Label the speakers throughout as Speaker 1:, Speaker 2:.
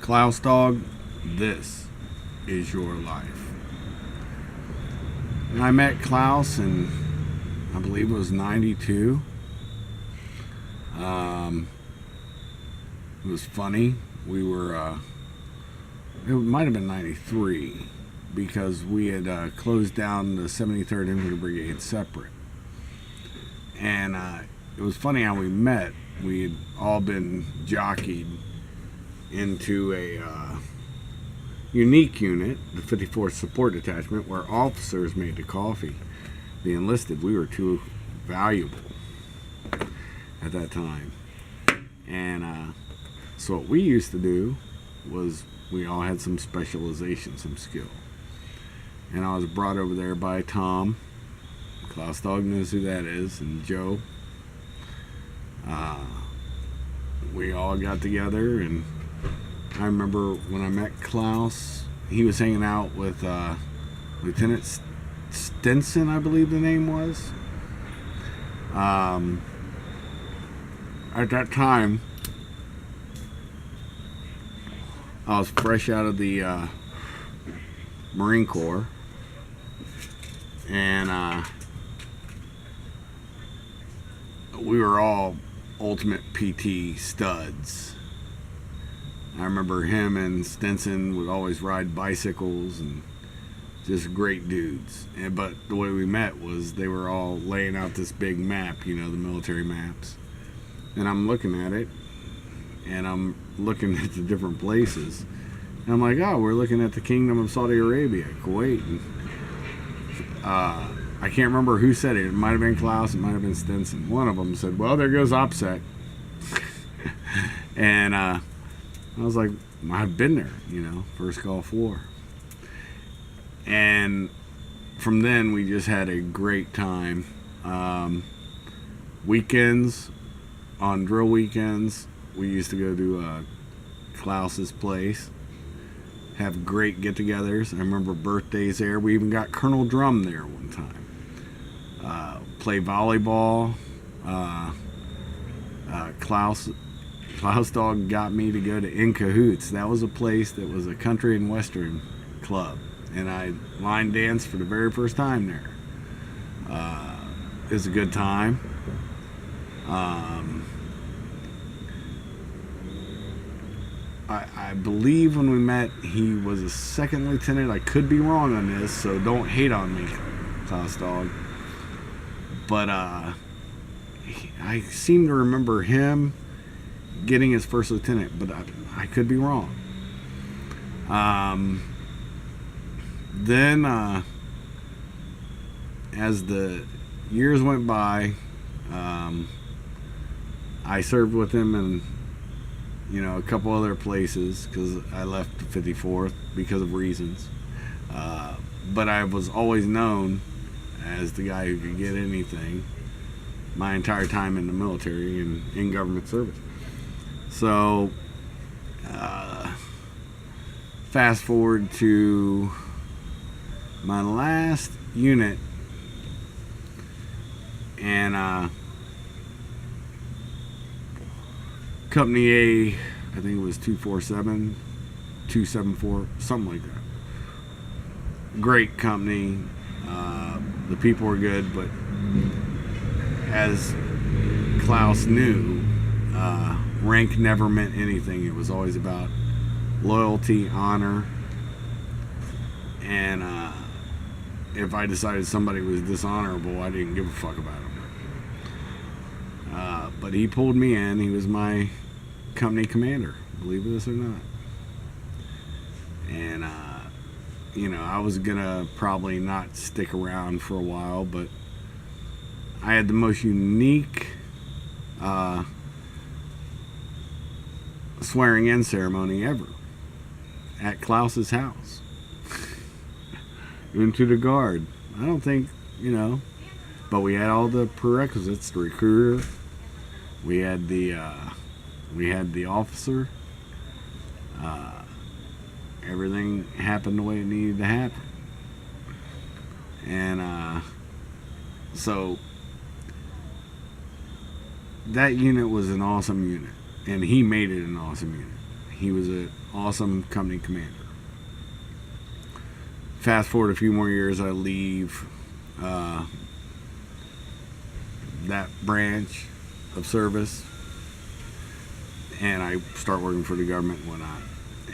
Speaker 1: Klaus dog, this is your life. And I met Klaus in, I believe it was 92. It was funny. We were, it might have been 93 because we had closed down the 73rd Infantry Brigade separate. And it was funny how we met. We had all been jockeyed into a unique unit, the 54th Support Detachment, where officers made the coffee. The enlisted, we were too valuable at that time. And so what we used to do was we all had some specialization, some skill. And I was brought over there by Tom. Klaus Dog knows who that is, and Joe. We all got together, and I remember when I met Klaus, he was hanging out with Lieutenant Stinson, I believe the name was. At that time, I was fresh out of the Marine Corps, and we were all ultimate PT studs. I remember him and Stinson would always ride bicycles and just great dudes. But the way we met was they were all laying out this big map, you know, the military maps. And I'm looking at it, and I'm looking at the different places. And I'm like, oh, we're looking at the Kingdom of Saudi Arabia, Kuwait. And, I can't remember who said it. It might have been Klaus, it might have been Stinson. One of them said, well, there goes OPSEC. And I was like, I've been there, you know, first Gulf War. And from then, we just had a great time. Weekends, on drill weekends, we used to go to Klaus's place, have great get-togethers. I remember birthdays there. We even got Colonel Drum there one time. Play volleyball. Klaus Dog got me to go to In Cahoots. That was a place that was a country and western club, and I line danced for the very first time there. It was a good time. I believe when we met, he was a second lieutenant. I could be wrong on this, so don't hate on me, Klaus Dog. But I seem to remember him getting his first lieutenant, but I could be wrong. Then, as the years went by, I served with him in, you know, a couple other places because I left the 54th because of reasons. But I was always known as the guy who could get anything my entire time in the military and in government service. So, fast forward to my last unit, and Company A, I think it was 247, 274, something like that. Great company. The people were good, but as Klaus knew, rank never meant anything. It was always about loyalty, honor, and if I decided somebody was dishonorable, I didn't give a fuck about him. But he pulled me in. He was my company commander, believe this or not. And you know, I was gonna probably not stick around for a while, but I had the most unique swearing in ceremony ever at Klaus's house. Into the guard. I don't think, you know, but we had all the prerequisites: the recruiter, we had the officer. Everything happened the way it needed to happen. And so that unit was an awesome unit, and he made it an awesome unit. he was an awesome company commander. Fast forward a few more years, I leave that branch of service, and I start working for the government and whatnot.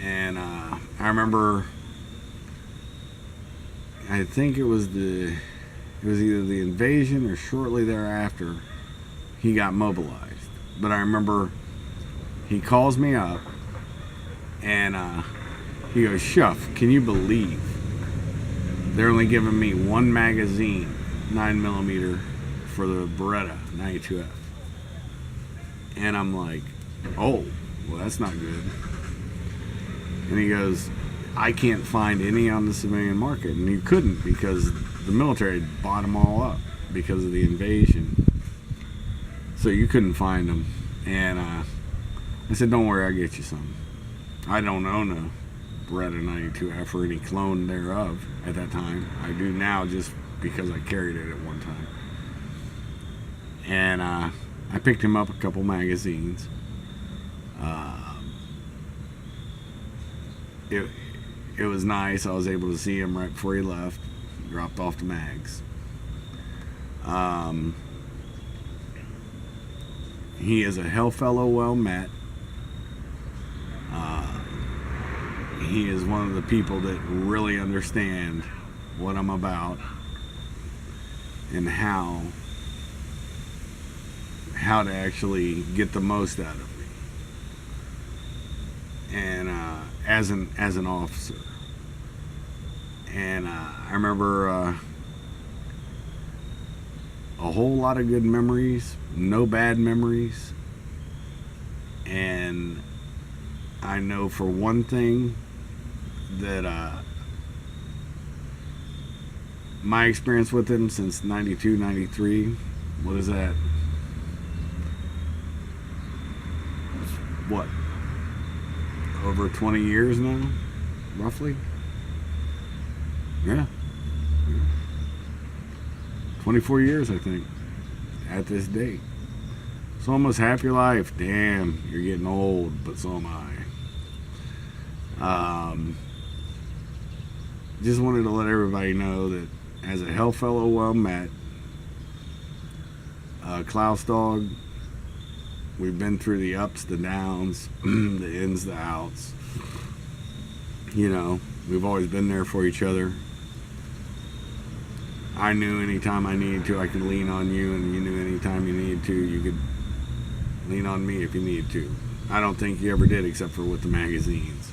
Speaker 1: And I remember, I think it was either the invasion or shortly thereafter, he got mobilized. But I remember he calls me up and he goes, "Shuff, can you believe they're only giving me one magazine, 9mm, for the Beretta 92F?" And I'm like, "Oh, well, that's not good." And he goes, "I can't find any on the civilian market." And you couldn't, because the military bought them all up because of the invasion. So you couldn't find them. And I said, "Don't worry, I'll get you some." I don't own a Beretta 92F or any clone thereof at that time. I do now just because I carried it at one time. And I picked him up a couple magazines. It was nice. I was able to see him right before he left. Dropped off the mags. He is a hell fellow, well met. He is one of the people that really understand what I'm about and how to actually get the most out of me, and as an officer. And I remember a whole lot of good memories, no bad memories. And I know for one thing that my experience with him since 92, 93, what is that? What? Over 20 years now, roughly? Yeah. 24 years, I think, at this date. So almost half your life. Damn, you're getting old, but so am I. Just wanted to let everybody know that as a hell fellow well met, Klaus dog, we've been through the ups, the downs, the ins, the outs. You know, we've always been there for each other. I knew anytime I needed to, I could lean on you, and you knew anytime you needed to, you could lean on me if you needed to. I don't think you ever did, except for with the magazines.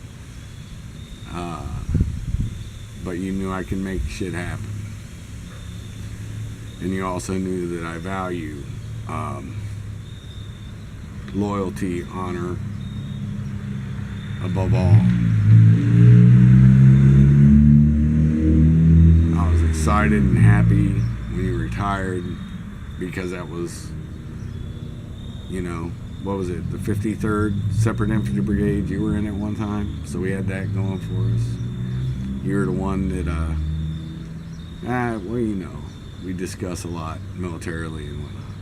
Speaker 1: But you knew I could make shit happen. And you also knew that I value loyalty, honor, above all. I was excited and happy when you retired, because that was, you know, what was it, the 53rd Separate Infantry Brigade you were in at one time, so we had that going for us. You were the one that, well, you know, we discuss a lot militarily and whatnot.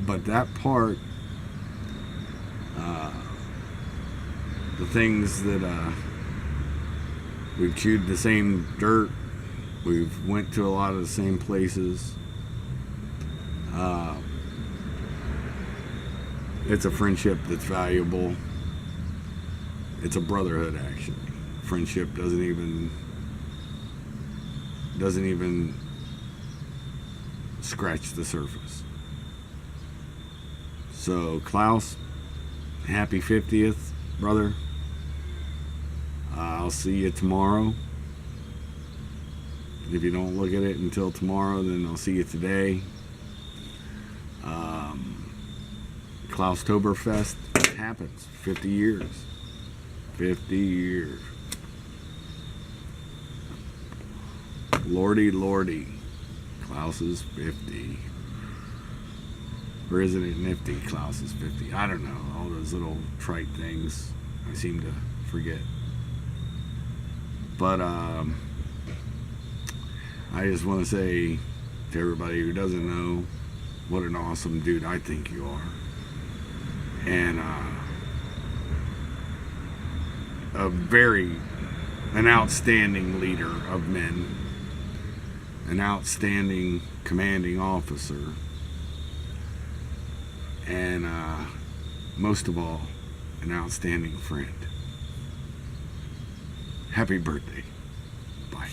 Speaker 1: But that part, the things that we've chewed the same dirt, we've went to a lot of the same places. It's a friendship that's valuable. It's a brotherhood, actually. Friendship doesn't even scratch the surface. So, Klaus, happy 50th, brother. I'll see you tomorrow. If you don't look at it until tomorrow, then I'll see you today. Clousetoberfest happens. 50 years. 50 years. Lordy, lordy. Klaus is 50. Or isn't it nifty? Klaus is 50. I don't know. All those little trite things I seem to forget. But I just want to say to everybody who doesn't know what an awesome dude I think you are. And an outstanding leader of men, an outstanding commanding officer, and most of all, an outstanding friend. Happy birthday. Bye.